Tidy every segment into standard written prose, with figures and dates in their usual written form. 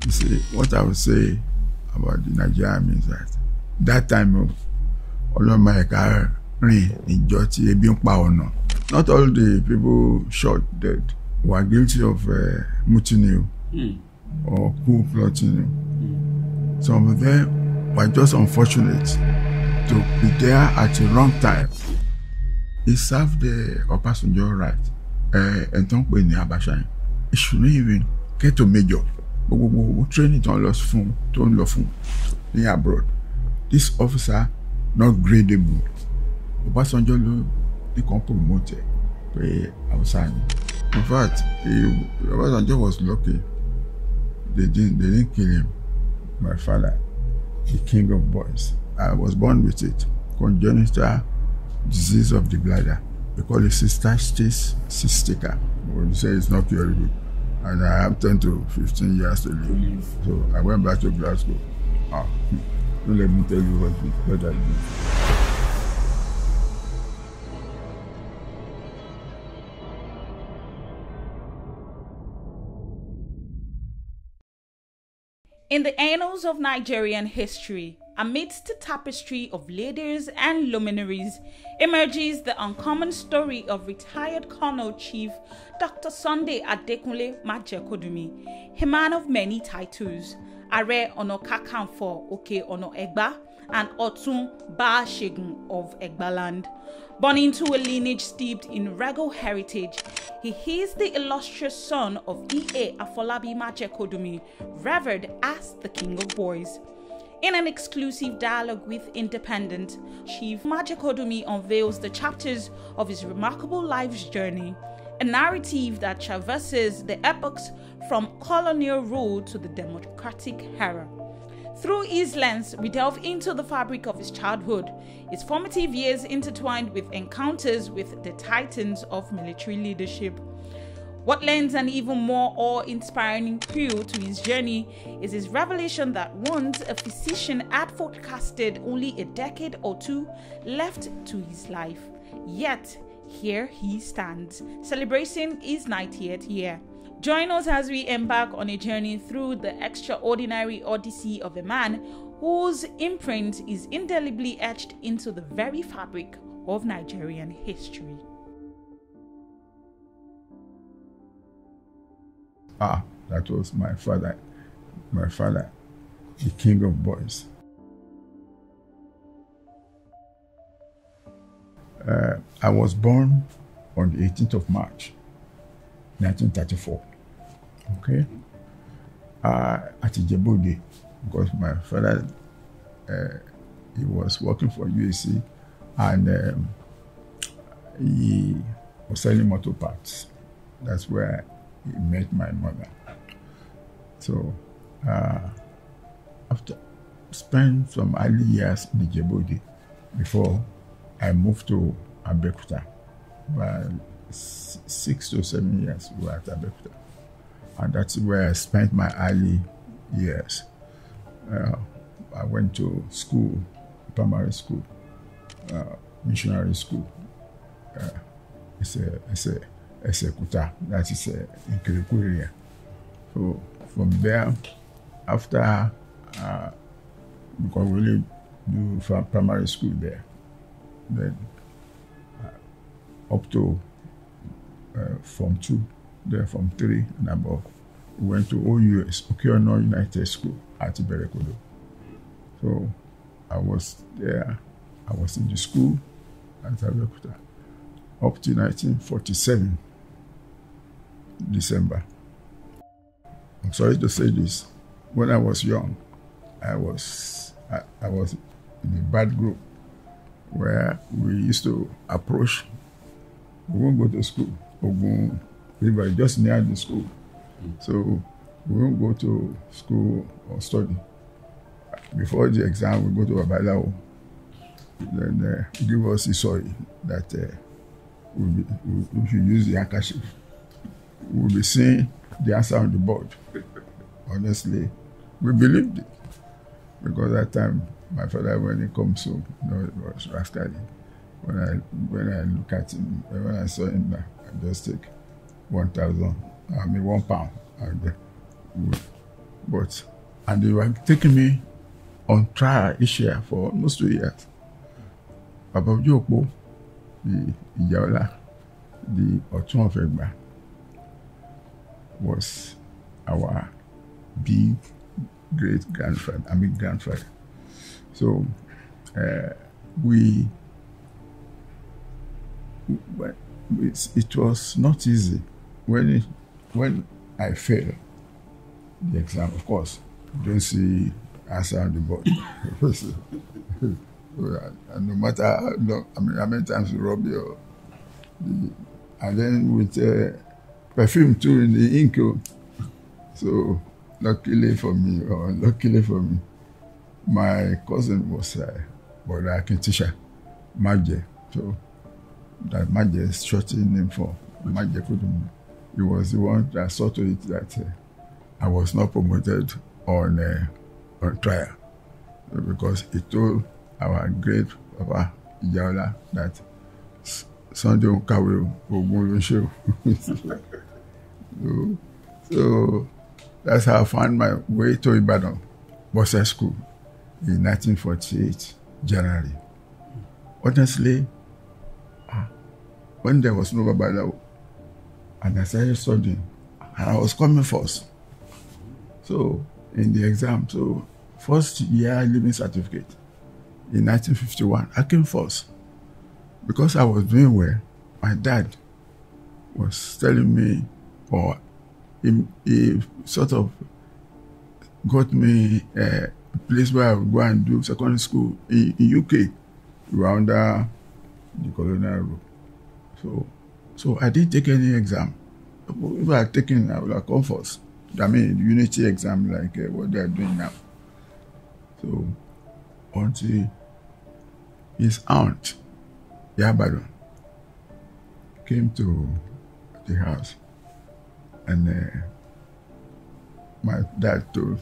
You see, what I would say about the Nigerian army is that time, not all the people shot dead were guilty of mutiny or coup plotting. Some of them were just unfortunate to be there at the wrong time. He served the Obasanjo right. And don't win the Abacha. He shouldn't even get to major. Training to lost phone, to unlock phone abroad. This officer not gradable. Obasanjo become promoted. Outside. In fact, Obasanjo was lucky. They didn't kill him. My father, the king of boys. I was born with it. Congenital disease of the bladder. We call it cystitis cystica. When you say it's not curable. And I have 10 to 15 years to live. So I went back to Glasgow. Don't let me tell you what I did. In the annals of Nigerian history, amidst the tapestry of leaders and luminaries, emerges the uncommon story of retired Colonel Chief Dr. Sunday Adekunle Majekodunmi, a man of many titles, Aare ono Kakanfo ono Egba, and Otun Ba'asegun of Egba-land. Born into a lineage steeped in regal heritage, he is the illustrious son of E.A. Afolabi Majekodunmi, revered as the King of Boys. In an exclusive dialogue with Independent, Chief Majekodunmi unveils the chapters of his remarkable life's journey, a narrative that traverses the epochs from colonial rule to the democratic era. Through his lens, we delve into the fabric of his childhood, his formative years intertwined with encounters with the titans of military leadership. What lends an even more awe-inspiring clue to his journey is his revelation that once a physician had forecasted only a decade or two left to his life. Yet, here he stands, celebrating his 90th year. Join us as we embark on a journey through the extraordinary odyssey of a man whose imprint is indelibly etched into the very fabric of Nigerian history. That was my father, the king of boys. I was born on the 18th of March, 1934. Okay? At Ijebode, because my father, he was working for UAC and he was selling motor parts. That's where he met my mother. So, after spent some early years in Ijebode before I moved to Abacha. By 6 to 7 years we were at Abacha. And that's where I spent my early years. I went to school, primary school, missionary school. It's a kuta, that is in Kirikou area. So from there, after, because we really do primary school there, then up to Form 2, then Form 3 and above, we went to OUS, Okeono United School at Iberekodo. So I was there, I was in the school at Abeokuta up to 1947, December. I'm sorry to say this, when I was young, I was in a bad group where we used to approach. We won't go to school. We were just near the school. So we won't go to school or study. Before the exam, we go to Abacha. Then give us the story that we should use the handkerchief. We'll be seeing the answer on the board. Honestly, we believed it. Because that time, my father, when he comes home, it was rascally. When I look at him, when I saw him, I just take £1,000, £1, and And they were taking me on trial each year for almost 2 years. Baba Ojoko, the Ijaola, the Otun of Egba, was our big grandfather. So it was not easy when I failed the exam. Of course, you don't see answer on the board. And no matter how many times you rub and then with perfume too in the ink. So luckily for me, my cousin was a teacher, Maje. So that Maje is short name for Majekodunmi. He was the one that saw to it that I was not promoted on trial, because he told our great Papa Ijaola that Sunday Okawe Ogun show. So that's how I found my way to Ibadan Boys School in 1948, January. Honestly, when there was no Babalawo, and I started studying, and I was coming first. So in the exam, so first year living certificate in 1951, I came first. Because I was doing well, my dad was telling me, or he sort of got me a place where I would go and do secondary school in UK. We were under the colonial rule. So I didn't take any exam. If I had taken, I would have come first. I mean, the unity exam, like what they are doing now. So until his aunt, Yabadon, came to the house, and my dad told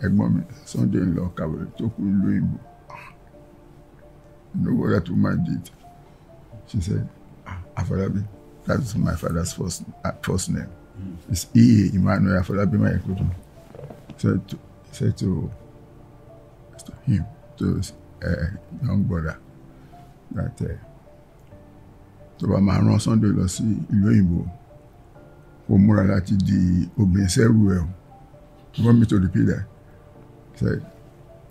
Egba-land, son-in-law, took you know what that woman did? She said, Afolabi, that's my father's first name. It's Emmanuel Afolabi Majekodunmi. Said to him, to his young brother, that tó bá máa rán Sunday lọ sí ìlú òyìnbó kó múra láti di obìnrin sẹ́rù ẹ̀ o. You want me to repeat that? He said,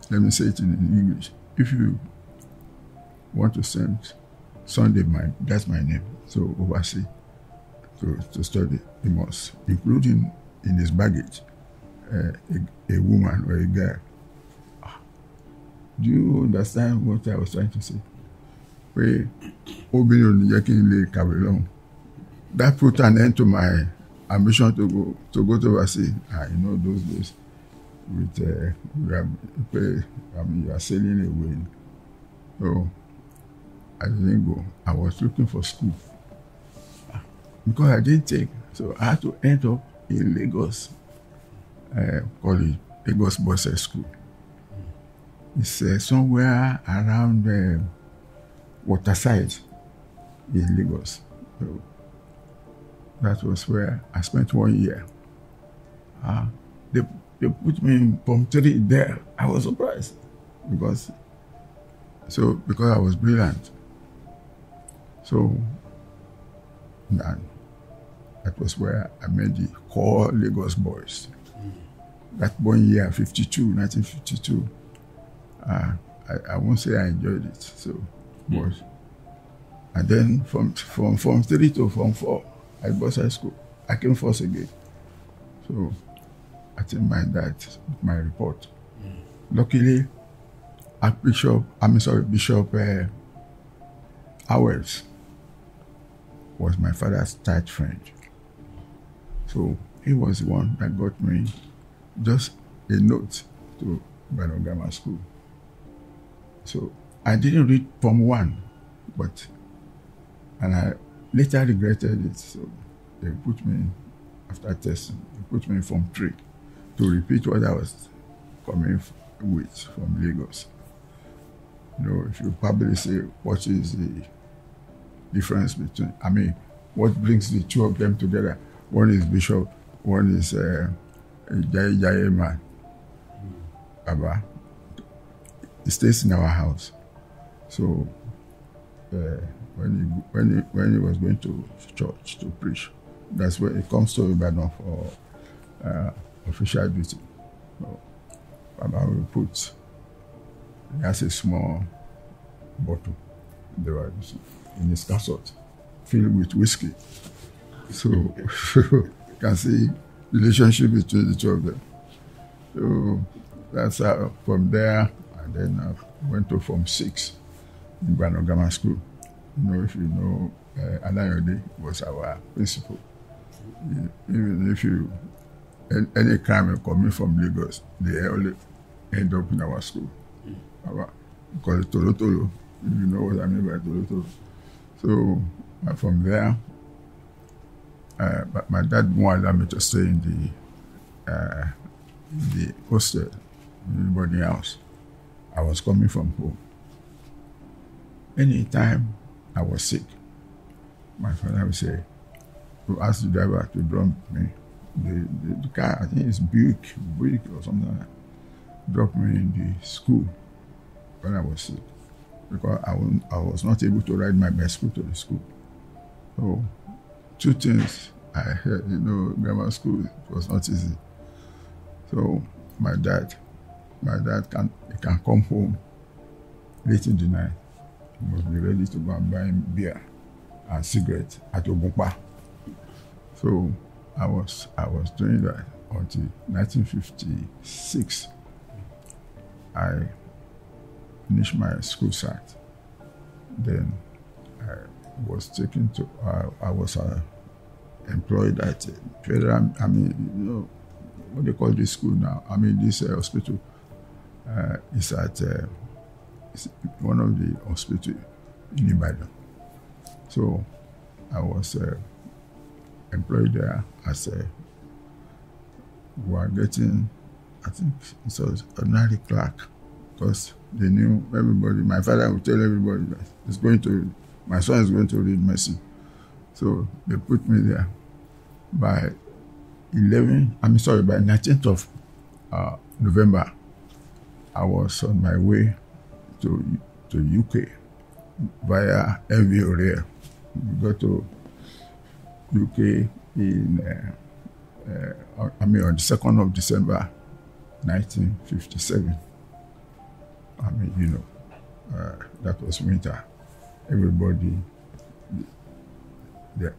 let me say it in English. If you want to send Sunday, that's my name, so overseas to study, he must, including in his baggage, a woman or a girl. Do you understand what I was trying to say? That put an end to my ambition to go to overseas. Those days, with you are sailing away. So I didn't go. I was looking for school because I didn't take. So I had to end up in Lagos college, Lagos Boys School. It's somewhere around Waterside in Lagos. So that was where I spent 1 year. They put me in Form 3 there. I was surprised because I was brilliant. So that was where I met the core Lagos boys. That 1 year, 1952. I won't say I enjoyed it. So, but and then from Form 3 to Form 4 at Boys School, I came first again. So I think my report. Luckily, Bishop Howells was my father's tight friend. So he was the one that got me just a note to Ibadan Grammar School. So I didn't read Form 1, and I later regretted it. So they put me in, after testing, they put me in Form 3 to repeat what I was coming with from Lagos. If you probably say what is the difference between, what brings the two of them together? One is Bishop, one is Jai man, Aba. He stays in our house. So when he was going to church to preach, that's where he comes to Ibadan for official duty. So Baba will put, he has a small bottle in his cassock filled with whiskey. So you can see the relationship between the two of them. So that's how, from there, and then I went to Form 6 in Banogama School. You know, if you know, Alayode was our principal. Even if any crime coming from Lagos, they only end up in our school. We call it Tolo, if you know what I mean by Tolo. So from there, but my dad won't allow me to stay in the hostel, in the boarding house. I was coming from home. Anytime I was sick, my father would say, to ask the driver to drop me. The car, I think it's Buick or something like that, dropped me in the school when I was sick, because I was not able to ride my bicycle to the school. So, two things I heard, you know, grammar school was not easy. So my dad can come home late in the night. He must be ready to go and buy him beer and cigarette at Ogunpa. So I was doing that until 1956. I finished my school sat. Then I was taken to, I was employed at federal, I mean, you know, what they call this school now? I mean, this hospital is at it's one of the hospitals in Ibadan. So I was employed there as we were getting, I think it was ordinary clerk, because they knew everybody. My father would tell everybody that my son is going to read medicine. So they put me there. By 19th of November, I was on my way to UK via MV Aare. We got to UK on the 2nd of December, 1957. I mean, you know, that was winter. Everybody, the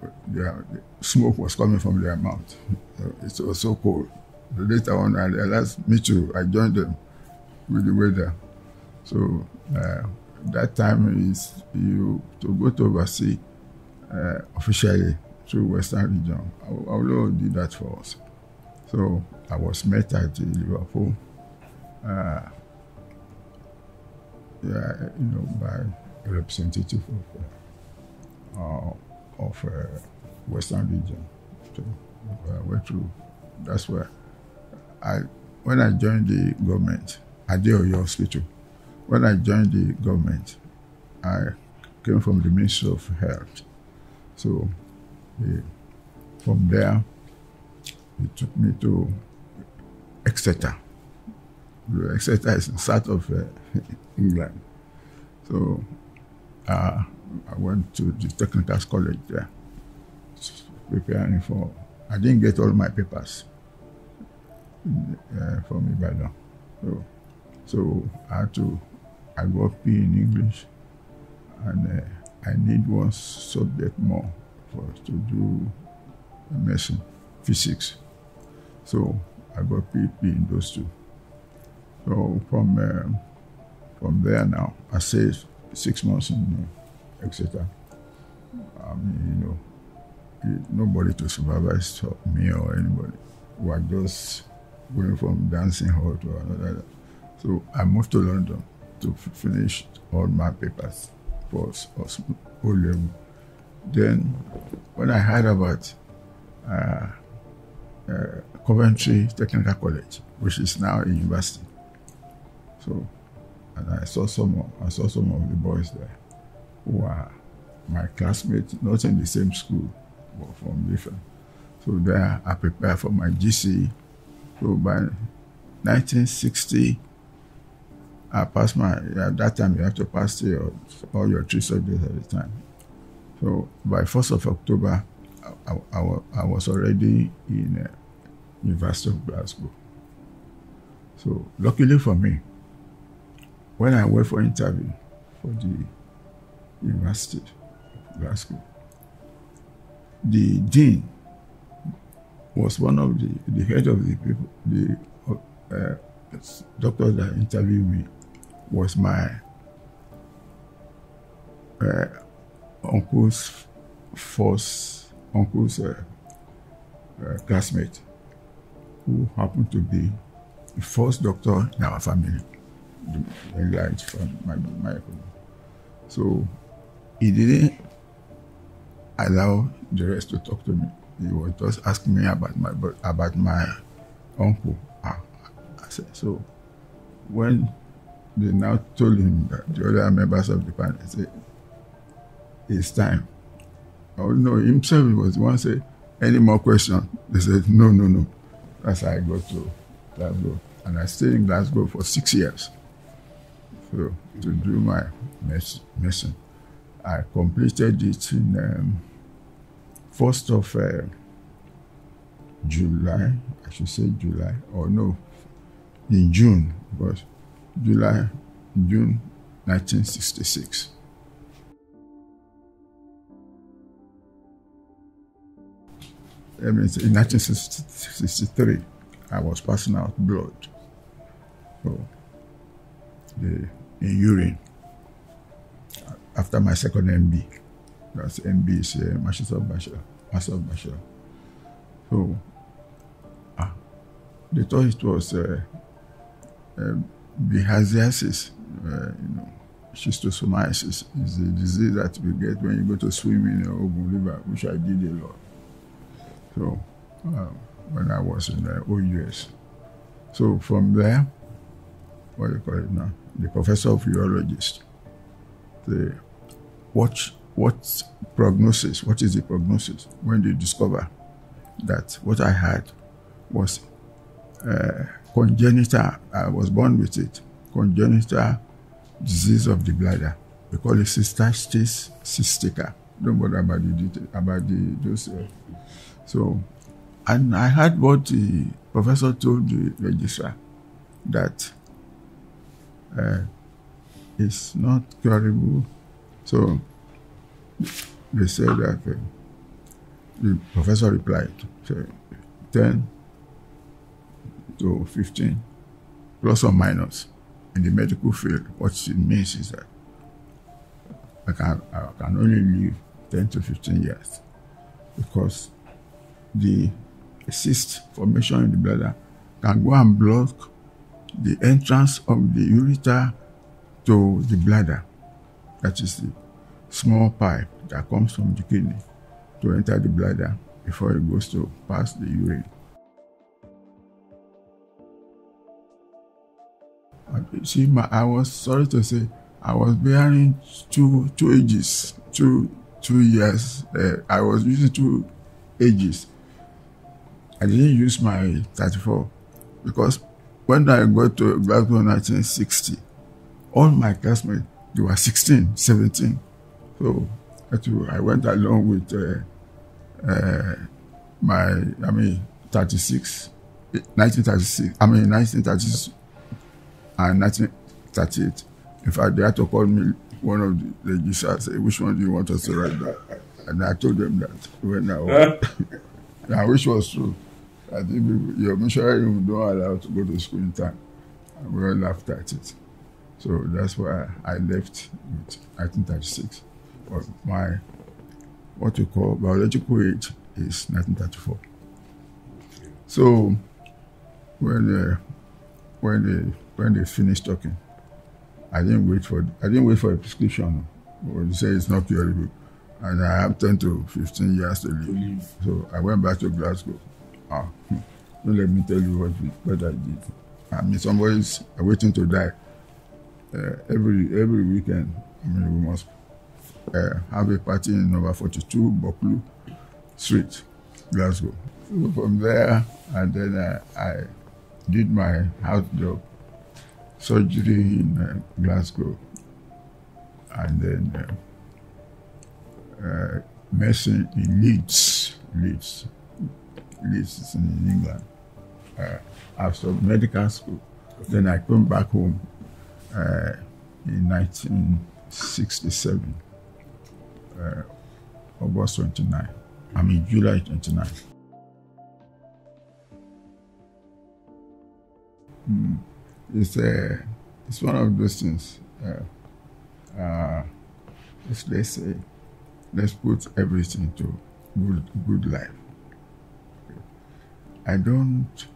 smoke was coming from their mouth. It was so cold. Later on, I realized, me too, I joined them with the weather. So that time is to go to overseas officially through Western region. Although did that for us. So I was met at Liverpool, by a representative of Western region. So I went through. That's where when I joined the government, Adekunle Hospital. When I joined the government, I came from the Ministry of Health. So from there, it took me to Exeter. Exeter is in south of England. So I went to the Technical College there, preparing for. I didn't get all my papers from Ibadan. So I got P in English, and I need one subject more to do medicine, physics. So I got P in those two. So from there now, I stayed 6 months in Exeter. I mean, nobody to supervise me or anybody. We were just going from dancing hall to another. So I moved to London to finish all my papers for O-level. Then when I heard about Coventry Technical College, which is now a university, so and I saw some of the boys there who are my classmates, not in the same school, but from different. So there I prepared for my GCE So by 1960, I passed at that time you have to pass all your 3 subjects at a time. So by 1st of October, I was already in University of Glasgow. So luckily for me, when I went for interview for the University of Glasgow, the dean was one of the head of the people, the doctor that interviewed me was my uncle's classmate, who happened to be the first doctor in our family, from my family. So he didn't allow the rest to talk to me. He was just asking me about my uncle. I said, so when they now told him that the other members of the panel said, it's time. Oh no, himself was the one said, any more questions? They said, no. That's how I got to Glasgow. And I stayed in Glasgow for 6 years. So to do my medicine. I completed it in 1st of July, I should say July, or no, in June, because June 1966. That means in 1963, I was passing out blood. So, in urine. After my second MB. That's MB is Master of Bachelor. So, they thought it was bilharziasis, schistosomiasis is a disease that you get when you go to swim in Ogun River, which I did a lot. So, when I was in the OUS. So from there, what do you call it now? The professor of urologist. What is the prognosis when they discover that what I had was congenital, I was born with it, congenital disease of the bladder. We call it cystitis cystica. Don't bother about the detail, about those. So, and I heard what the professor told the registrar, that it's not curable. So they said that the professor replied, 10 to 15, plus or minus. In the medical field, what it means is that I can only live 10 to 15 years, because the cyst formation in the bladder can go and block the entrance of the ureter to the bladder. That is the small pipe that comes from the kidney to enter the bladder before it goes to pass the urine. See, I was sorry to say, I was bearing two ages, two years. I was using 2 ages. I didn't use my 34 because when I got to Glasgow in 1960, all my classmates, they were 16, 17. So I went along with 1936 and 1938. In fact, they had to call me one of the registrars, say, which one do you want us to write down? And I told them that when I was, which was true. I think your missionary don't allow to go to school in time. And we all laughed at it. So that's why I left with 1936. But my, what we call biological age is 1934. So when they finished talking, I didn't wait for a prescription. They say it's not curable, and I have 10 to 15 years to live. So I went back to Glasgow. Don't let me tell you what I did. I mean, somebody's waiting to die. Every weekend, we must have a party in number 42 Bucklew Street, Glasgow. So from there, and then did my house job, surgery in Glasgow, and then medicine in Leeds is in England. After medical school, then I came back home in 1967, August 29. I mean July 29. It's one of those things. Let's say, let's put everything to good life. I don't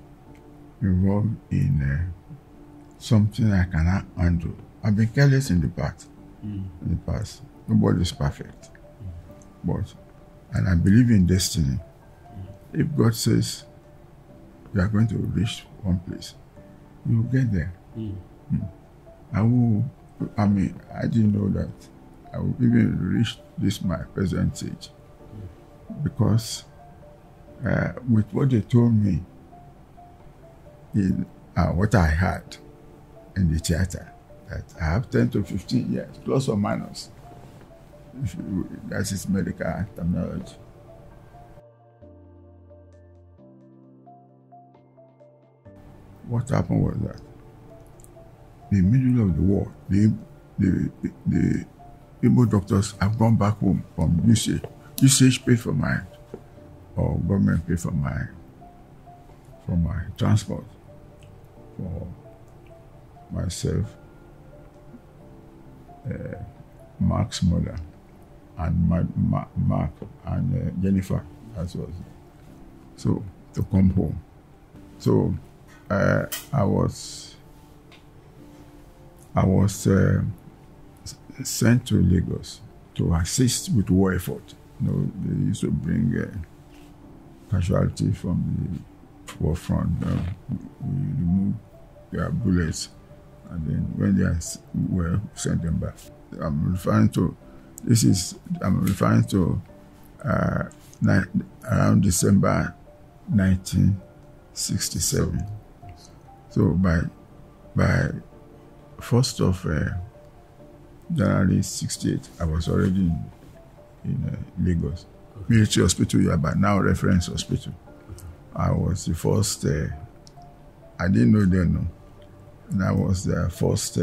involve in something I cannot handle. I've been careless in the past. Nobody is perfect. And I believe in destiny. If God says you are going to reach one place, you will get there. I didn't know that I will even reach this my present age. Because with what they told me, in what I had in the theater, that I have 10 to 15 years, plus or minus. That is medical terminology. What happened was that in the middle of the war, the Igbo doctors have gone back home from UCH. UCH paid for my, or government paid for my transport for myself, Mark's mother, and Mark and Jennifer as well. So to come home. So I was sent to Lagos to assist with war effort. You know, they used to bring casualty from the war front. We removed their bullets, and then when they were sent them back. I'm referring to around December 1967. So by 1st of January 68, I was already in Lagos. Military Hospital, but now reference hospital. I was the first, I didn't know then, no. And I was the first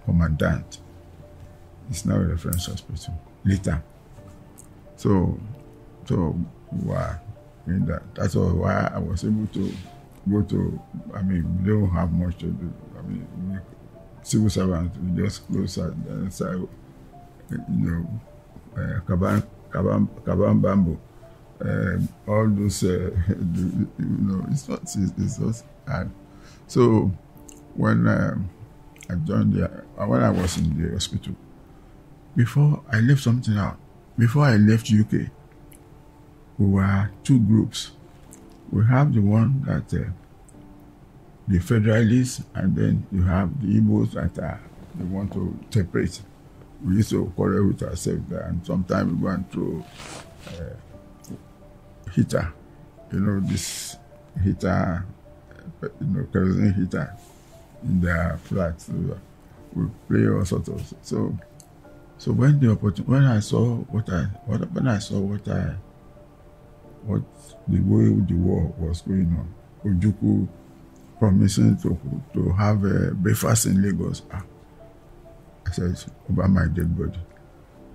commandant. It's now a reference hospital, later. So wow, that's why I was able to go to, we don't have much to do. Civil servants, we just close and say, Kaban Bamboo, all those, it's not hard. So when I joined when I was in the hospital, before I left something out, before I left UK, we were two groups. We have the one that the Federalists, and then you have the Igbos that they want to separate. We used to quarrel with ourselves there, and sometimes we went through heater, this heater, kerosene heater in their flats. We play all sorts of. So when the way the war was going on, Ojukwu promising to have a breakfast in Lagos. I said, over my dead body.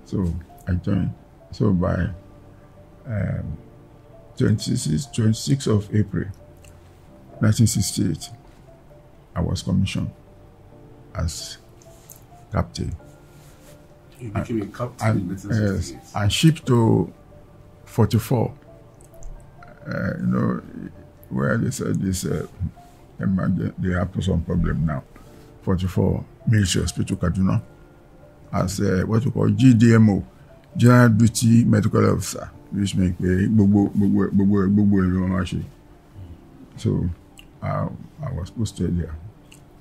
So I joined. So by 26th of April, 1968, I was commissioned as captain. You became a captain in 1968? Yes, and shipped to 44. Where they said this, they have some problem now. 44, Military Hospital, Kaduna, as what we call GDMO, General Duty Medical Officer, which makes So I was posted there.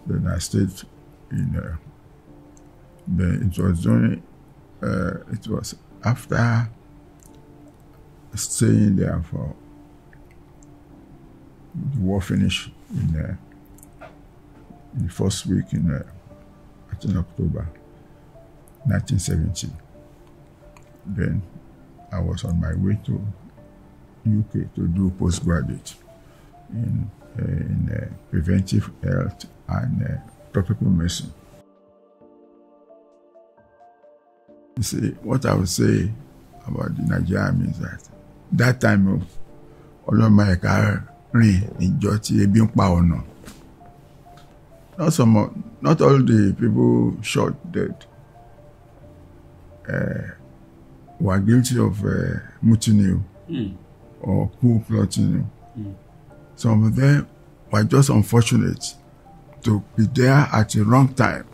Then I stayed in. Then it was after staying there for the war finish in in the first week in October 1970. Then I was on my way to UK to do postgraduate in preventive health and tropical medicine. You see, what I would say about the Nigerian Army is that time, Olomaka rin ìjọ tí ebi ń pa ọ̀nà. Not all the people shot dead were guilty of mutiny or coup plotting. Some of them were just unfortunate to be there at the wrong time.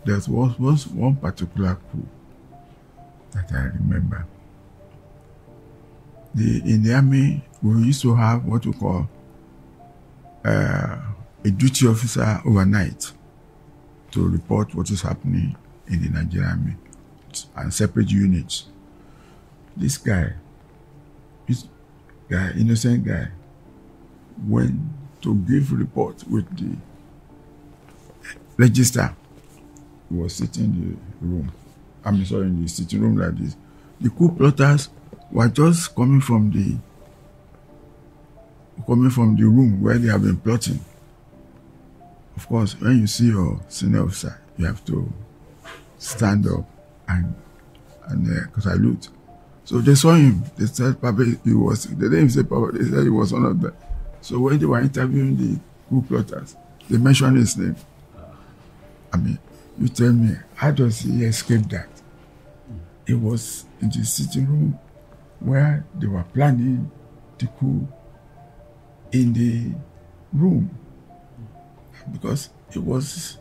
There was one particular coup that I remember. In the army, we used to have what we call a duty officer overnight to report what is happening in the Nigerian army and separate units. This guy, innocent guy, went to give report with the register. He was sitting in the room. In the sitting room like this. The coup plotters were just coming from the room where they have been plotting. Of course, when you see your senior officer, you have to stand up and salute. So they saw him. They said, Papa, he was. They didn't say Papa. They said he was one of them. So when they were interviewing the coup plotters, they mentioned his name. I mean, you tell me, how does he escape that? It was in the sitting room where they were planning the coup in the room, because it was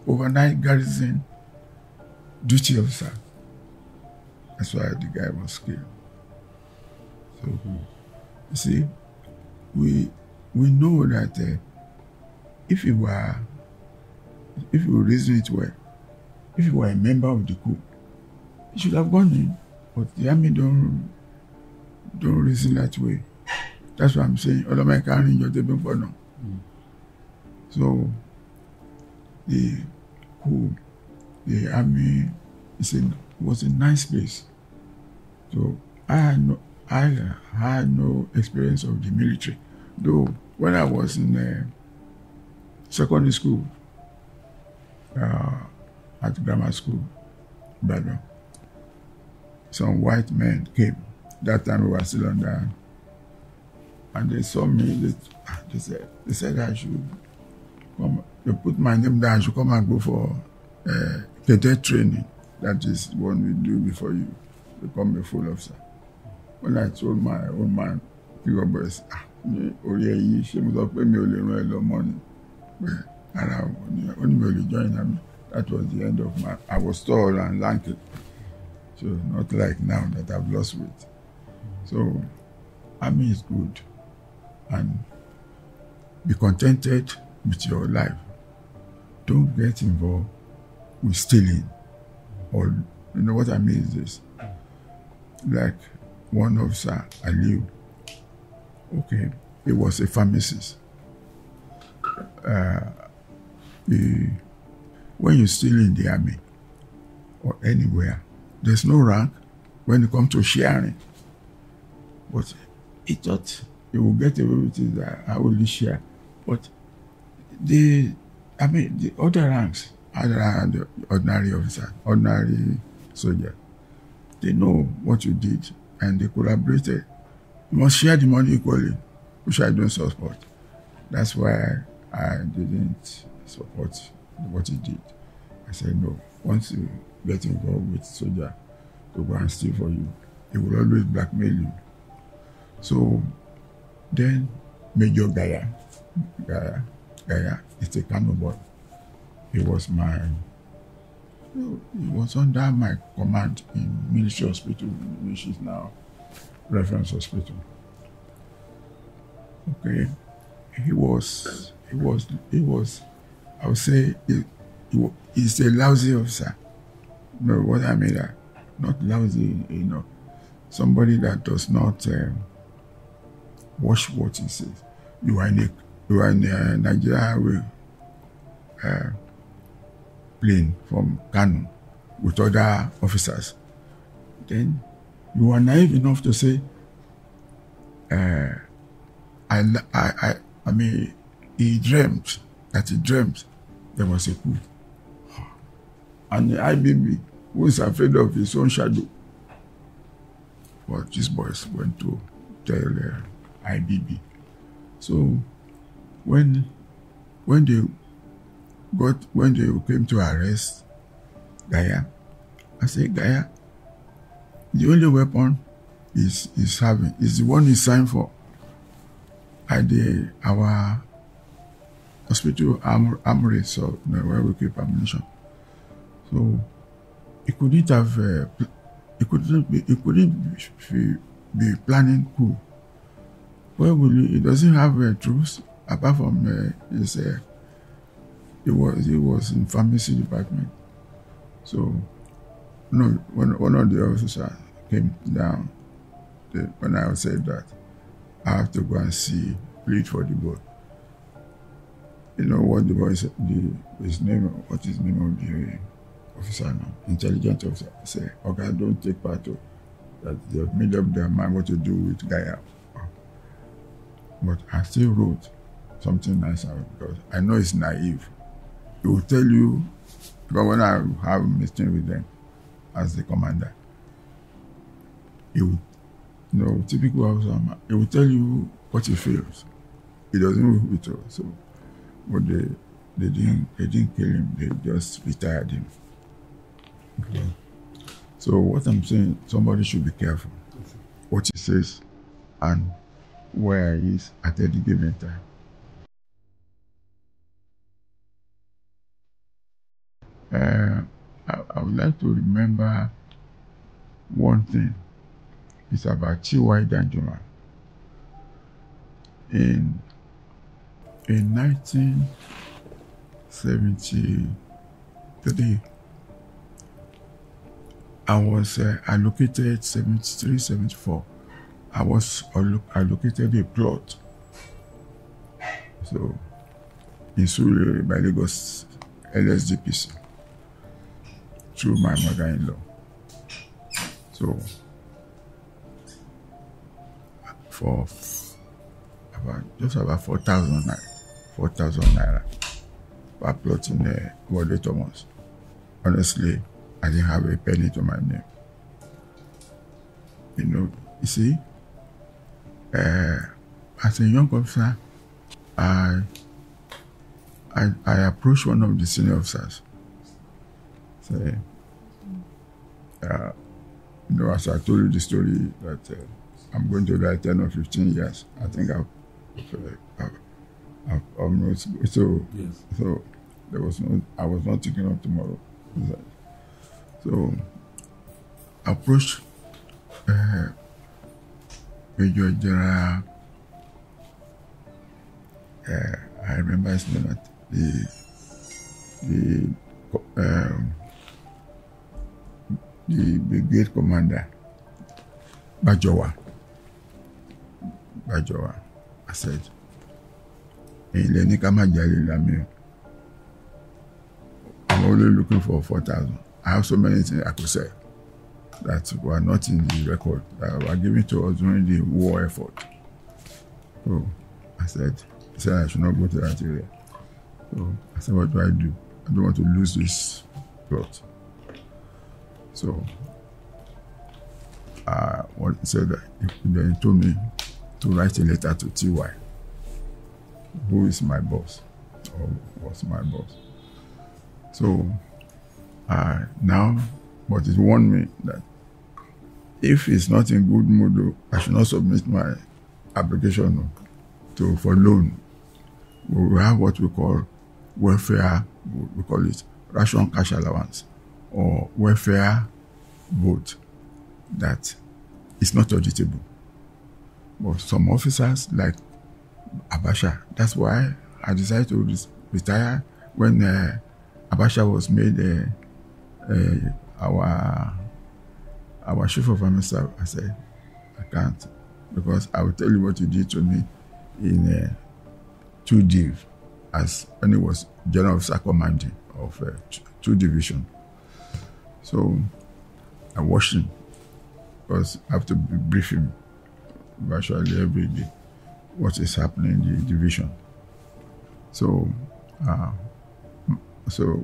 overnight garrison duty officer. That's why the guy was killed. So you see, we know that if you reason it well, if you were a member of the coup, you should have gone in. But the army don't reason that way. That's what I'm saying. All of my carrying your table for now. So the coup, the army was a nice place. So I had no experience of the military. Though when I was in secondary school, at grammar school, Ibadan, some white men came. That time we were still on the, and they saw me. They said I should come. They put my name down. I should come and go for cadet training. That is what we do before you become a full officer. When I told my old man, figure boys, she must pay me only money. And I only joined them. That was the end of I was tall and lanky. So not like now that I've lost weight. So army is good. And be contented with your life. Don't get involved with stealing. Or, you know what I mean is this. Like one officer, Aliu, okay, he was a pharmacist. When you steal in the army or anywhere, there's no rank when it comes to sharing. But he thought he would get away with it that I will share. But the other ranks, other than the ordinary officer, ordinary soldier, they know what you did and they collaborated. You must share the money equally, which I don't support. That's why I didn't support what he did. I said, no, once you get involved with soldier to go and steal for you, he will always blackmail you. So then Major Gaya is a Kano boy. He was under my command in military hospital, which is now reference hospital. Okay, he was, I would say, he's a lousy officer. You know what I mean? Not lousy, you know, somebody that does not watch what he says. You are in we were in Nigeria Highway plane from Kano with other officers. Then you were naive enough to say, I mean, he dreamt there was a coup. And the IBB, who is afraid of his own shadow, but these boys went to tell IBB. So when they came to arrest Gaya, I said, Gaya, the only weapon is the one he signed for at our hospital armory, so where we keep ammunition. So he couldn't have he couldn't be planning coup. Where will he doesn't have troops apart from he was in pharmacy department. So one of the officers came down when I said that I have to go and plead for the boy. You know what the boy said, his name, what is the name of the officer now? Intelligent officer. Say, okay, don't take part of that. They have made up their mind what to do with Gaya. But I still wrote something nice out because I know it's naive. He will tell you, because when I have a meeting with them as the commander, he will, typical officer, he will tell you what he feels. He doesn't move with us. So, but they didn't kill him. They just retired him. Okay. So what I'm saying, somebody should be careful what he says and where he is at any given time. I would like to remember one thing. It's about T.Y. Danjuma. In 1973, I was allocated 73, 74. I was allocated a plot. So, in Surrey by Lagos LSDPC through my mother-in-law. So, for about 4,000 naira per plot in Wode Thomas. Honestly, I didn't have a penny to my name. You see, as a young officer, I approached one of the senior officers. Say, as I told you the story that I'm going to die 10 or 15 years. I think I've almost, so there was I was not thinking of tomorrow. So I approached Major General, I remember his name, the brigade commander, Bajowa. I said, I'm only looking for 4,000. I have so many things I could say that were not in the record that were given to us during the war effort. So I said, he said I should not go to that area. So I said, what do? I don't want to lose this plot. So what he said, then he told me to write a letter to T.Y., who is my boss, or was my boss. So now, but it warned me that if he's not in good mood, I should not submit my application for loan. We will have what we call welfare, we call it ration cash allowance, or welfare vote that is not auditable. But some officers like Abacha, that's why I decided to retire when Abacha was made our chief of army staff. I said, I can't, because I will tell you what you did to me in 2 div, as when he was general officer commanding of 2 division. So I watched him because I have to brief him virtually every day what is happening in the division. So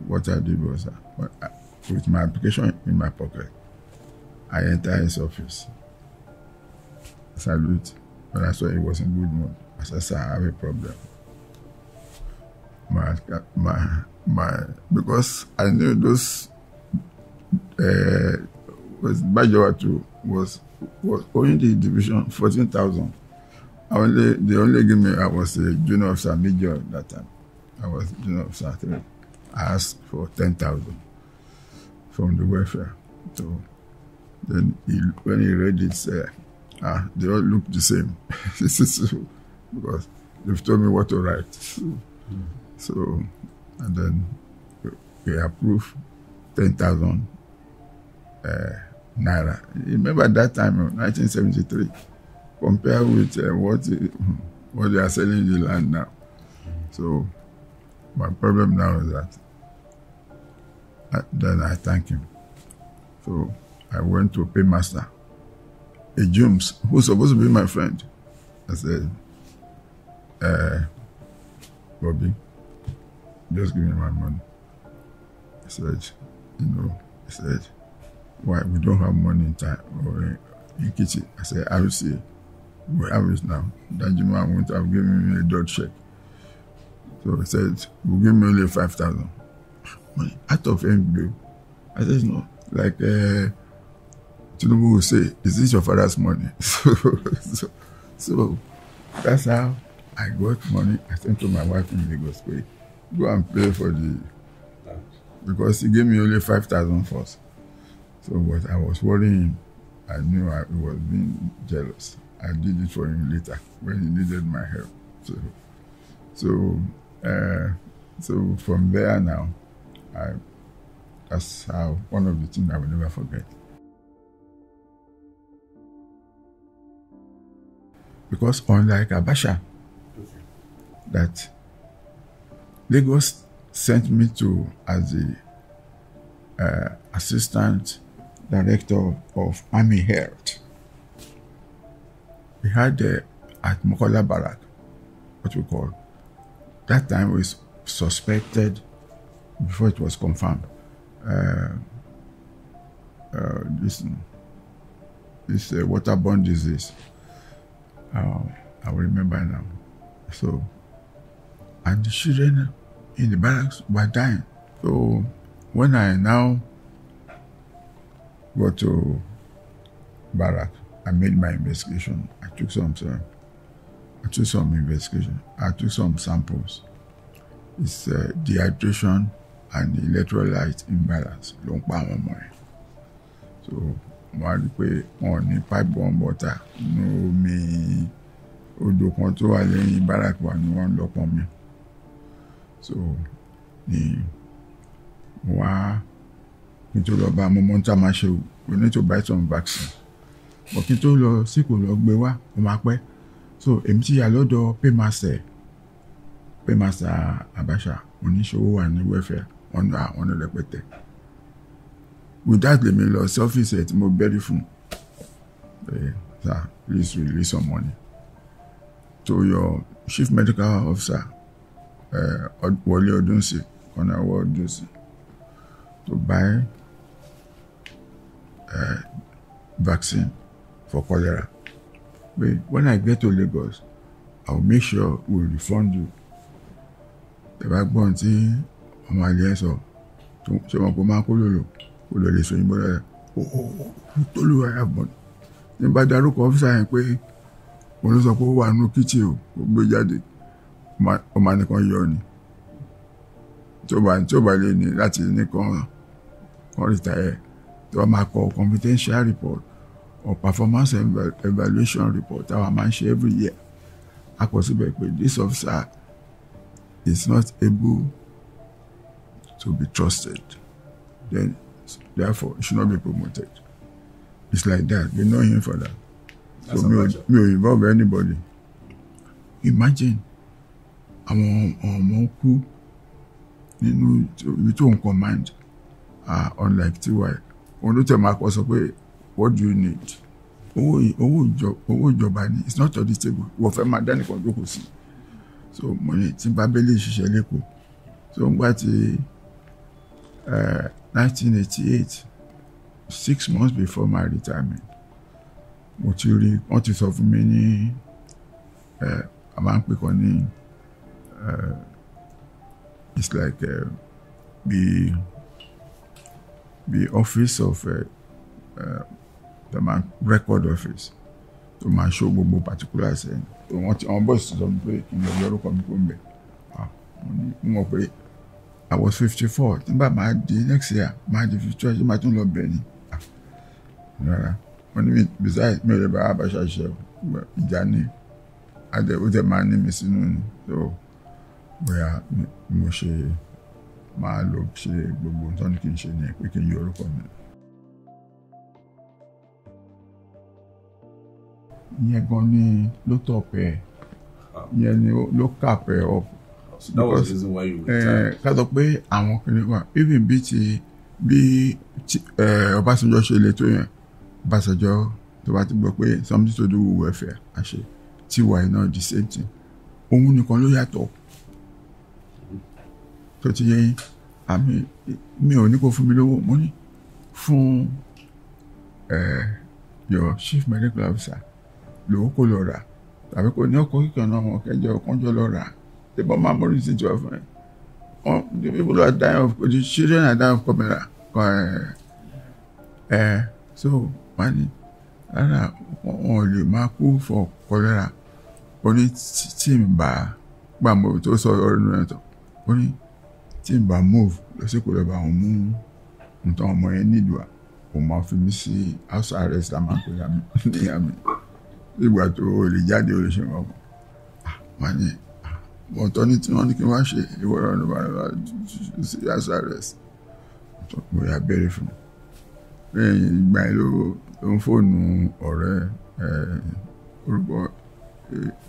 what I did was, with my application in my pocket, I entered his office. Salute. When I saw he was in good mood, I said, "Sir, I have a problem." Because I knew those was only the division 14,000. They only give me, I was a junior officer major at that time. I was junior officer 3. I asked for 10,000 from the welfare. So then when he read it, they all look the same. Because they've told me what to write. So, and then he approved 10,000 naira. Remember that time, 1973, compared with what they are selling in the land now. So my problem now is that then I thank him. So I went to paymaster, a James, who's supposed to be my friend. I said, Bobby, just give me my money. He said, why, we don't have money in time or in kitchen. I said, I will see. We have it now. Danjuma won't have given me a dot check. So he said, we'll give me only 5,000. Money out of MBO. I said, no. Like Tinubu will say, is this your father's money? So that's how I got money. I sent to my wife in Lagos, go and pay for the, because he gave me only 5,000 first. So what I was worrying him, I knew I was being jealous. I did it for him later when he needed my help. So from there now, that's how one of the things I will never forget. Because unlike Abacha, that Lagos sent me to as the assistant director of Army Health. We had at Mokola Barrack, what we call, that time was suspected before it was confirmed. This waterborne disease. I will remember now. So, and the children in the barracks were dying. So, when I now got to barrack, I made my investigation. I took some investigation. I took some samples. It's dehydration and electrolyte imbalance. So, one ní pipe bomb water, no me odò kan tó wà lẹ́yìn barrack wa ni wọ́n lọ pọn mi. So ni wa kí n tó lọ bá mo mọ̀ níta máa ṣe o, we need to buy some vaccine. But kí n tó lọ sí kò lọ gbé wá, ó máa pẹ́. So èmi ti yà lọ́dọ̀ paymaster Abacha, oníṣòwò wà ní welfare, wọ́n rẹpẹtẹ. With that, let me lọ selfish at mo very fun. Sir, please release some money to your chief medical officer, Wole Odunsi, Odunsi, to buy vaccine for cholera. But when I get to Lagos, I'll make sure we'll refund you. The backbone, see, on my liaison, so I'm going to Tolu, I have money. Ní bá dárúkọ ọ́fíìsà yẹn pé wọ́n ló sọ pé ó wà nínú kíchì o, ó gbé jáde, ó máa nìkan yọ ni. Tí ó bá lè ní láti nìkan retire, tí wọ́n máa kọ confidential report or performance evaluation report our máa ń ṣe every year. A kọ síbẹ̀ pé this officer is not able to be trusted. Then therefore, it should not be promoted. It's like that. We know him for that. That's so me involve anybody. Imagine àwọn ọmọ kú nínú ibi tó ń command unlike tiwa òun ló tẹ̀ máa kọ́ sọ pé what do you need owó ìjọba ni it's not auditable wọ́n fẹ́ máa dánìkan jókòó sí so mo ní tí bá bẹ́lẹ̀ ṣiṣẹ́ lẹ́kọ̀ọ́ so ń gbà tí 1988 6 months before my retirement mo ti rí wọ́n ti sọ fún mi ní a máa ń pè kàn ní it's like the office of the man record office to máa show gbogbo particulars ẹ̀ tó wọ́n ti àwọn boys ti sọ pé kí n lọ yọ orúkọ mi kó ń bẹ̀ mo mọ̀ pé I was 54 tí n bá máa di next year máa di 52 ṣé máa tún lọ bẹ̀ ni rárá wọ́n ní mi besides mi ò lè bá Abacha ṣe ìjà ni ó tẹ̀ máa ní mi sínú ni so bóyá mo ṣe máa lọ ṣe gbogbo nǹkan ní kí n ṣe ní pé kí n yọ orúkọ mi. ìyẹn gan ni ló tọ̀pẹ̀ ìyẹn ni ló kàpẹ̀ up. That was the reason why you retired. ká sọ pé àwọn kìnìún wà even bí Ọbásanjọ́ ṣe lè tó yẹn Ọbásanjọ́ tó bá ti gbọ́ pé something to do with welfare àṣẹ tiwa iná the same thing òun nìkan ló yàtọ̀ tó ti yẹ àmì mi ò ní kó fún mi lówó mo ní fún your chief medical officer lówó kó lọ rà tàbí kò ní ọkọ̀ kíkan náà wọn kẹjọ kánjọ lọ rà the bomb memory is into fún the people are dying of the children are dying of cholera so wani rárá wọn lè máa kú for cholera ó ní tí n bá gbàmọ́ tó sọ ọ̀rọ̀ nínú ẹ̀tọ́ ó ní tí n bá move lọ sí kòlẹ́ bá wọn mú nǹkan ọmọ yẹn nílùú òun máa fi mí sí house arrest la máa ń pè ní àmì ìgbà tó o lè jáde o lè ṣe wọn kọ wọn ni ọ̀tọ̀ ní tí wọ́n ní kí wọ́n ṣe ìwọ́rọ̀ ní wọ́n lọ sí house arrest mo yà bẹ̀rẹ̀ fún mi lẹ́yìn ìgbà yẹn ló ń fóònù ọ̀rẹ́ orúkọ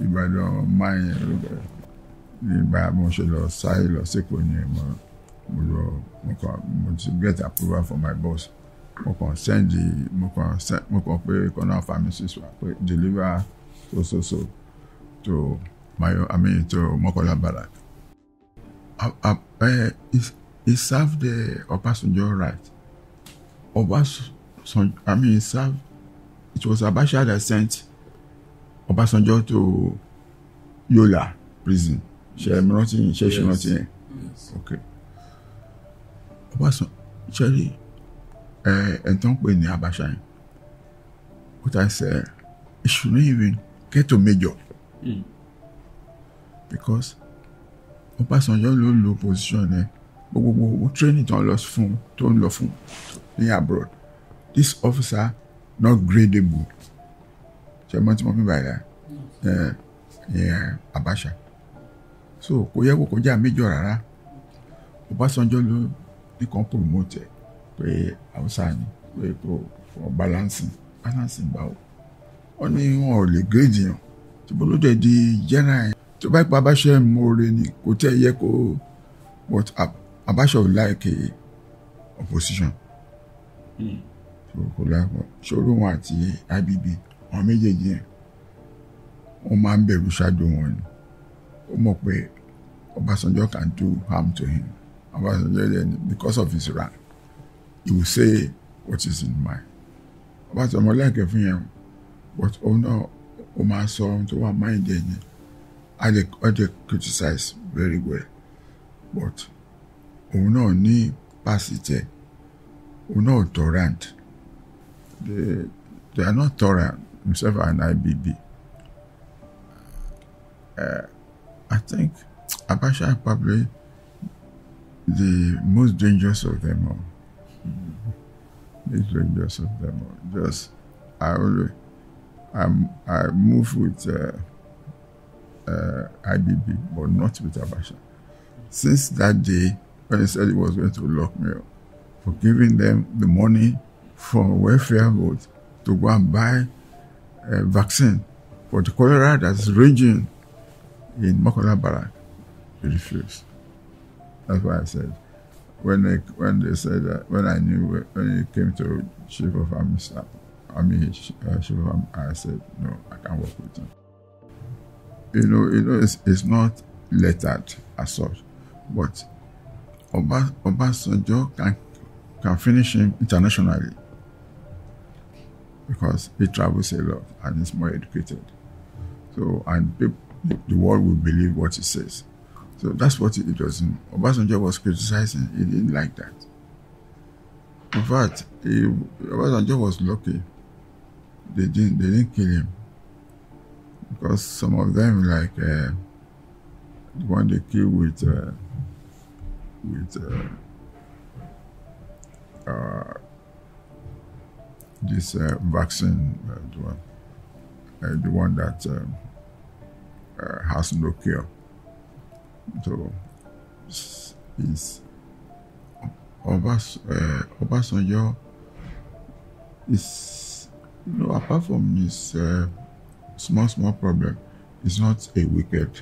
Ìbàdàn máyẹn orúkọ nígbà mo ṣe lọ sáyé lọ sẹ́kọ̀ọ́ ní mo ti get approval from my boss mo kàn pé kọ́nà pharmacist wa pé deliver so to to Mokola Barak. He served the Obasanjo right. He served. It was Abacha that sent Obasanjo to Yola prison. She not okay. Obasanjo, Cherry, and don't pay ni Abacha. What I said, it shouldn't even get to major. Because Obasanjo ló position ẹ̀ gbogbo training tó ń lọ fún ní abroad. This officer not gradable. Ṣé mo ti mọ̀ mi báyìí Abacha. So kò yẹ kó kọjá major rárá. Obasanjo ló ní kan promote pé Hausa ni pé kò for balancing báwo. Wọ́n ní wọn ò lè grade yàn. Tí bó ló dẹ̀ di general tó bá pa Abacha mọ́re ni kò tẹ́ yẹ kó but Abacha ò like opposition. So kò lápò ṣòro wọn àti IBB àwọn méjèèjì yẹn wọ́n máa ń bẹ̀rù ṣáájú wọn ni ó mọ̀ pé Obasanjo can do harm to him. Obasanjo then because of his rank he will say what is in mind. Obasanjo like fún yẹn but ó náà ó máa sọ ohun tó wà mind ẹ̀ yẹn. I criticize very well, but òun náà ní pásítẹ̀ òun náà tolerant. They are not tolerant himself and IBB. I think Abacha is probably the most dangerous of them all. Just I move with IBB, but not with Abacha. Since that day, when he said he was going to lock me up for giving them the money for welfare vote to go and buy a vaccine for the cholera that's raging in Mokola Barak, he refused. That's why I said, when they said that, when I knew, when it came to Chief of Army Staff, Chief of Army, I said, no, I can't work with him. It's not lettered as such, but Obasanjo can finish him internationally because he travels a lot and is more educated. So, and the world will believe what he says. So that's what he doesn't. Obasanjo was criticizing. He didn't like that. In fact, Obasanjo was lucky. They didn't kill him because some of them, like the one they killed with this vaccine, the one that has no cure. So, Obasanjo is, apart from his small problem, he's not a wicked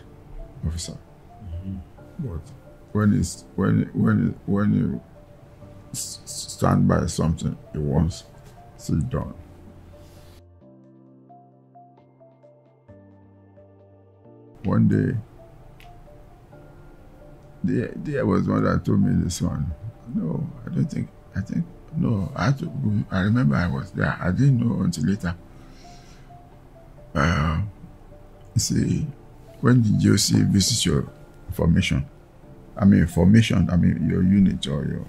officer. Mm-hmm. But when you stand by something he wants to see done. One day, there was one that told me this one. No, I remember I was there. I didn't know until later. You see, when the GOC visits your formation, your unit or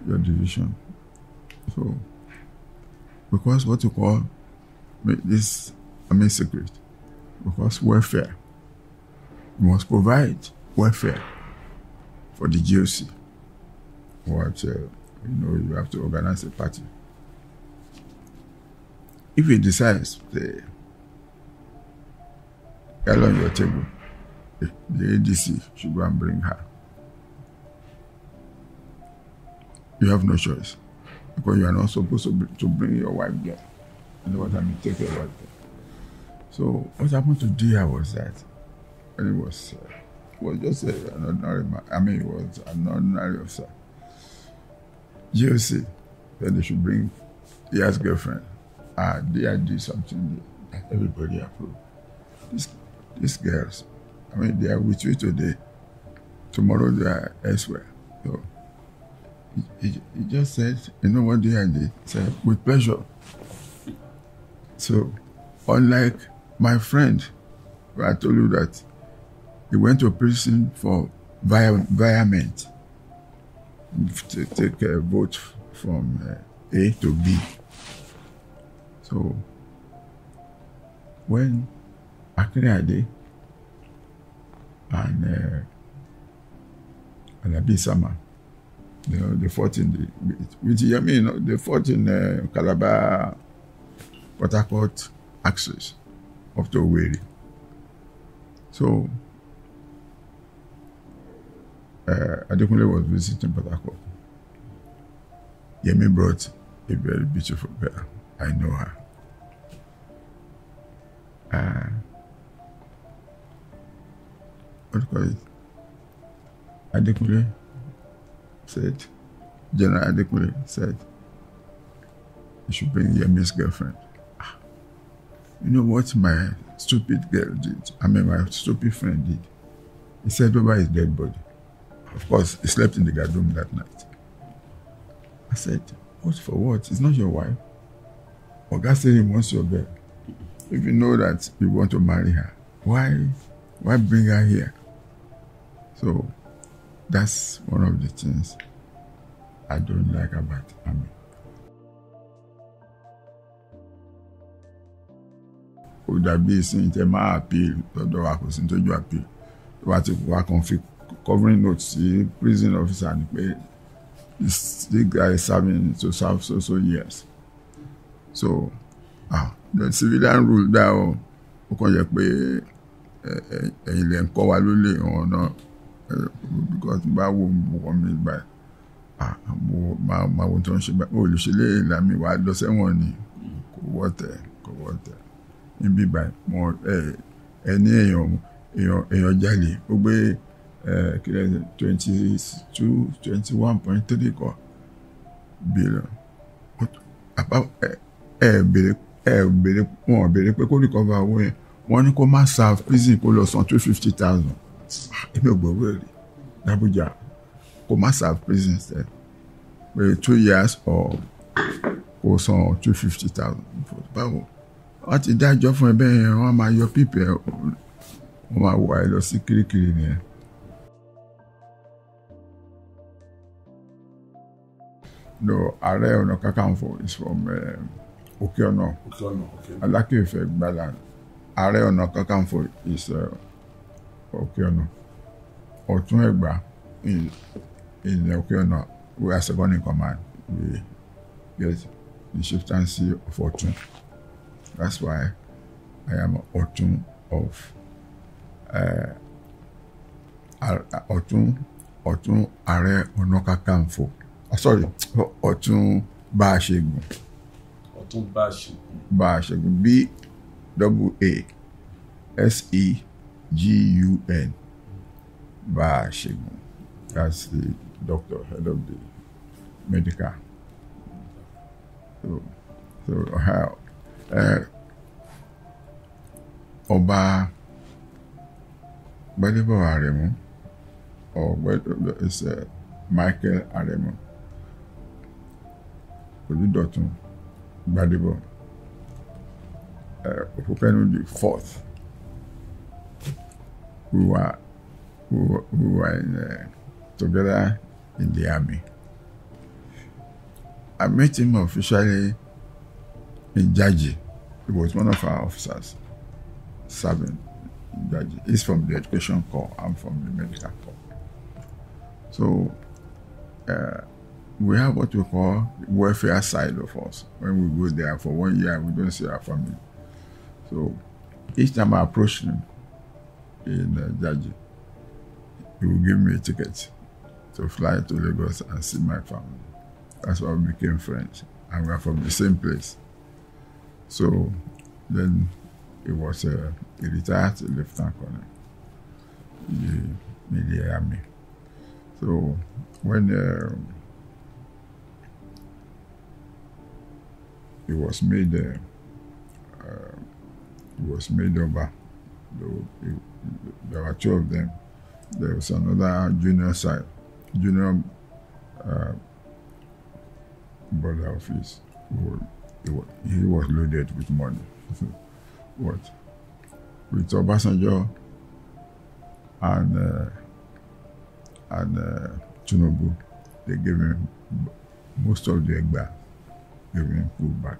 your division. So, because what you call this secret, because welfare, you must provide welfare for the GOC. What you have to organize a party. If he decides the girl on your table, the ADC should go and bring her. You have no choice because you are not supposed to bring your wife there. You know what I mean? Take your wife there. So what happened to Dia was that when it was just an ordinary man. It was an ordinary officer. GOC, then they should bring Dia's girlfriend. Dia did something that everybody approved. These girls, they are with you today. Tomorrow they are elsewhere. So he just said, you know what Dia did? He said, with pleasure. So, unlike my friend, where I told you that he went to prison for violence to take a vote from A to B. So, when Aare and Abisama, they fought they fought in Calabar, Port Harcourt axis up to Owerri. So, Adekunle was visiting Port Harcourt. Yemi brought a very beautiful girl. I know her. What do you call it? Adekunle said, General Adekunle said, you should bring Yemi's girlfriend. You know what my stupid girl did? My stupid friend did? He said over his dead body. Of course, he slept in the guard room that night. I said, what for what? It's not your wife. Oga said he wants your girl. If you know that you want to marry her, why bring her here? So that's one of the things I don't like about Army. Would that be saying to my appeal, the person to your appeal? What if we are covering notes, the prison officer, and this guy is serve so years. So, the civilian rule that because by woman by my township olùṣèlè ìlànà ìwà àdọ́sẹ́wọ̀n ni kò wọ́tẹ̀ níbí báyìí mọ ẹni èèyàn èèyàn jalè ó gbé 21.3 billion wọn béèrè pé kó recover owó yẹn wọ́n ní kó má serve prison kó lọ san 250,000 èmi ò gbọ́ wẹ́rẹ́ l'Abuja kó má serve prison instead pé 2 years or kó san 250,000 báwo wọ́n ti dájọ́ fún ẹ bẹ́ẹ̀ yẹn wọ́n máa yọ pípẹ́ wọ́n máa wà ẹ lọ sí Kirikiri nìyẹn. No, Aare Ọ̀nà Kakanfo is from Okeọ̀nà. Okay. Aláké of Egba-land. Aare Ọ̀nà Kakanfo is Okeọ̀nà. Otun Egba in Okeọ̀nà, we are second in command. We get the chieftaincy of Otun. That's why I am Otun of Otun Aare Ọ̀nà Kakanfo. Sorry, Otun Ba'asegun. Otun Ba'asegun. Ba'asegun. B-A-A-S-E-G-U-N. Ba'asegun. That's the doctor, head of the medical. So how? Ọba Gbadebo Aremu, or it's Michael Aremu. Oludotun Gbadebo, Opukenu the 4th, we were together in the army. I met him officially in Jaji. He was one of our officers serving in Jaji. He's from the Education Corps. I'm from the Medical Corps. So we have what we call the welfare side of us. When we go there for 1 year, we don't see our family. So each time I approach him in Jaji, he will give me a ticket to fly to Lagos and see my family. That's why we became friends, and we are from the same place. So then he was he retired to Lieutenant Colonel in the army. So when he was made over, there were 2 of them. There was another junior brother of his. He was loaded with money. What? With Obasanjo and Tinubu, they gave him most of the Egba, gave him food back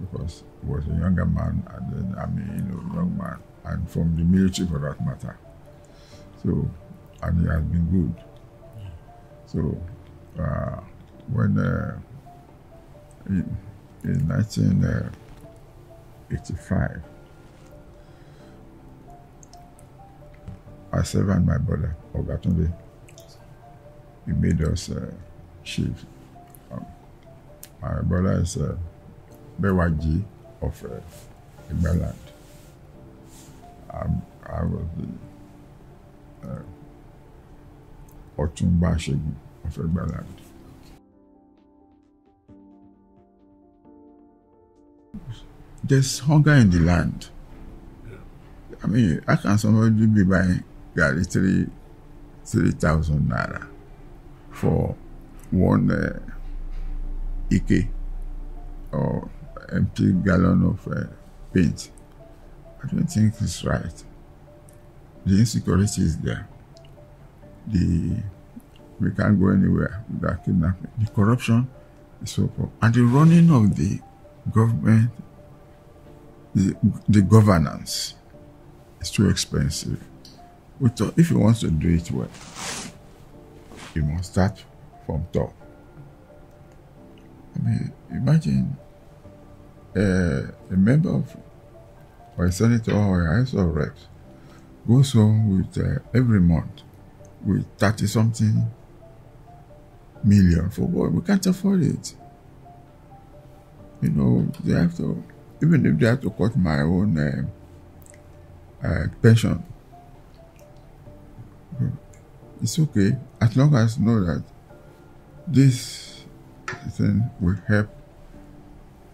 because he was a younger man, and then young man, and from the military for that matter. So, and he has been good. So, when in 1985, myself and my brother, Ogatunde, he made us chiefs. My brother is Bewaji of Egba-land. I was the Otun Ba'asegun of Egba-land. There's hunger in the land. I mean, how can somebody be buying Gary 3,000 naira for one Ike or empty gallon of paint? I don't think it's right. The insecurity is there. We can't go anywhere without kidnapping. The corruption is so poor. And the running of the government, the governance is too expensive. If you want to do it well, you must start from top. I mean, imagine a member of, or a senator or a House of Reps goes home with every month with 30-something million for what? We can't afford it. You know, they have to, even if they have to cut my own pension it's okay as long as you know that this thing will help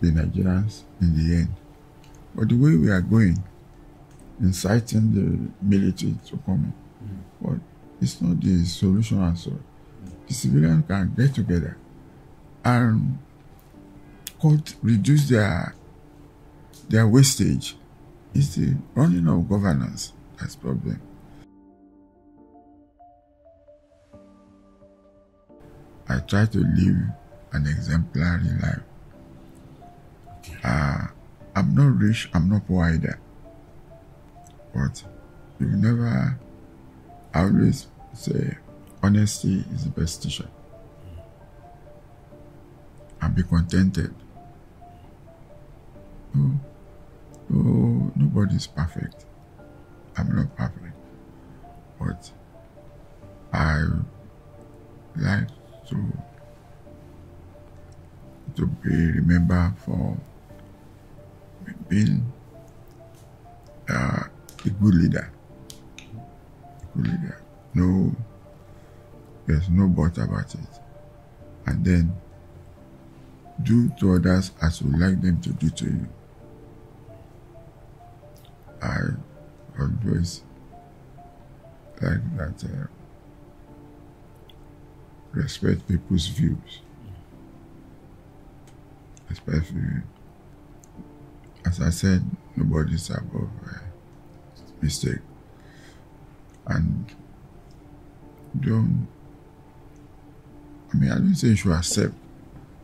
the Nigerians in the end. But the way we are going, inciting the military to come in, but it's not the solution at all. The civilians can get together and reduce their wastage. It's the running of governance that's the problem. I try to live an exemplary life. I'm not rich, I'm not poor either. But you never, I always say, honesty is the best teacher. And be contented. Nobody's perfect. I'm not perfect. But I like to be remembered for being a good leader. No, there's no but about it. And then do to others as you like them to do to you. I always like that. Respect people's views. Especially, as I said, nobody's above mistake. And I don't say you should accept,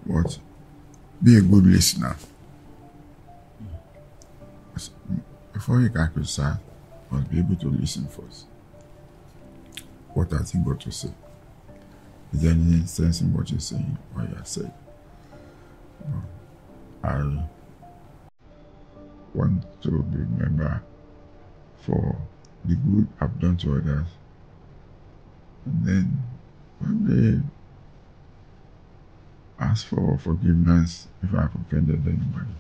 but be a good listener. Before you can criticize, you must be able to listen first. What has he got to say? Is there any sense in what you're saying or you have said? I want to be remembered for the good I've done to others. And then when they ask for forgiveness if I've offended anybody.